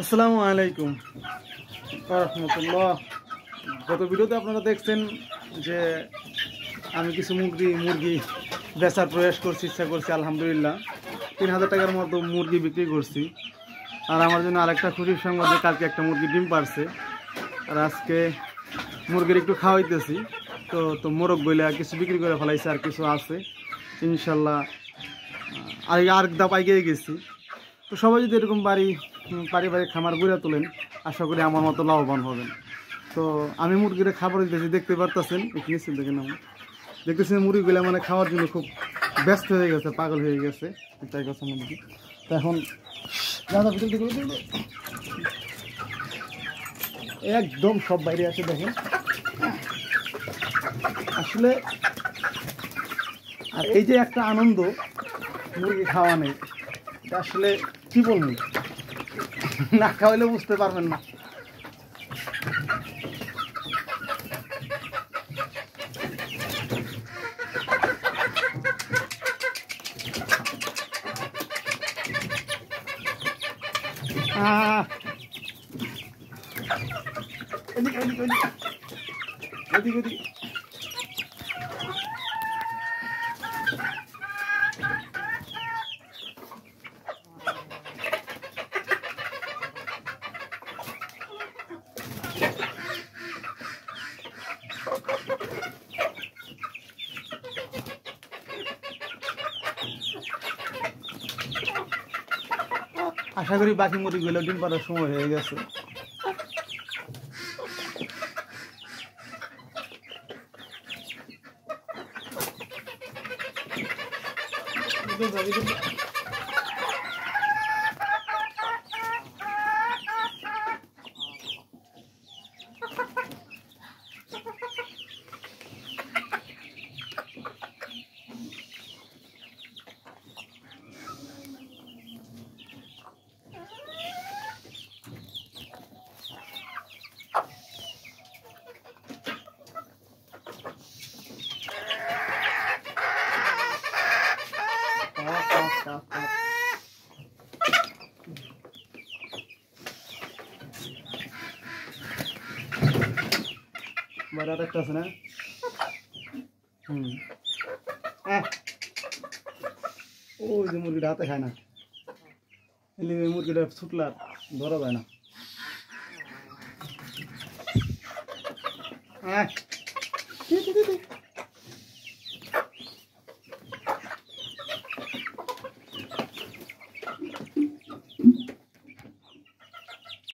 আসসালামু আলাইকুম রাহমাতুল্লাহ। গত ভিডিওতে আপনারা দেখছেন যে আমি কিছু মুরগি বেচার প্রয়াস করছি, ইচ্ছা করছি। আলহামদুলিল্লাহ 3000 টাকার মতো মুরগি বিক্রি করছি। আর আমার জন্য আরেকটা খুশির সংবাদ যে কালকে একটা মুরগি ডিম পারছে। আর আজকে মুরগির একটু খাওয়াইতেছি। তো মোরগ বইলে কিছু বিক্রি করে ফেলাইছে, আর কিছু আছে ইনশাল্লাহ। আর দাপ এগিয়ে গেছি। তো সবাই যদি এরকম পারিবারিক খামার গড়ে তোলেন, আশা করি আমার মতো লাভবান হবেন। তো আমি মুরগির খাবার দিতেছি, দেখতে পারতেছেন। এখানে ছিল দেখেন, আমি দেখতেছি মুরগিগুলো মানে খাওয়ার জন্য খুব ব্যস্ত হয়ে গেছে, পাগল হয়ে গেছে। তাই কথা মুরগি তো এখন দাদা ভিতর দিকে একদম সব বাইরে আছে দেখেন আসলে। আর এই যে একটা আনন্দ মুরগি খাওয়া নেই, আসলে কি বলবো, না খাওয়াইলে বুঝতে পারবেন না। এদিকে এদিকে এদিকে এদিকে আশা করি বাকি মুরগিগুলো ডিম পাড়ার সময় হয়ে গেছে। বড় একটা আছে না? ওই যে মুরগিটা হাতে খায় না, এলে মুরগিটা ছুটলা ধরা যায় না।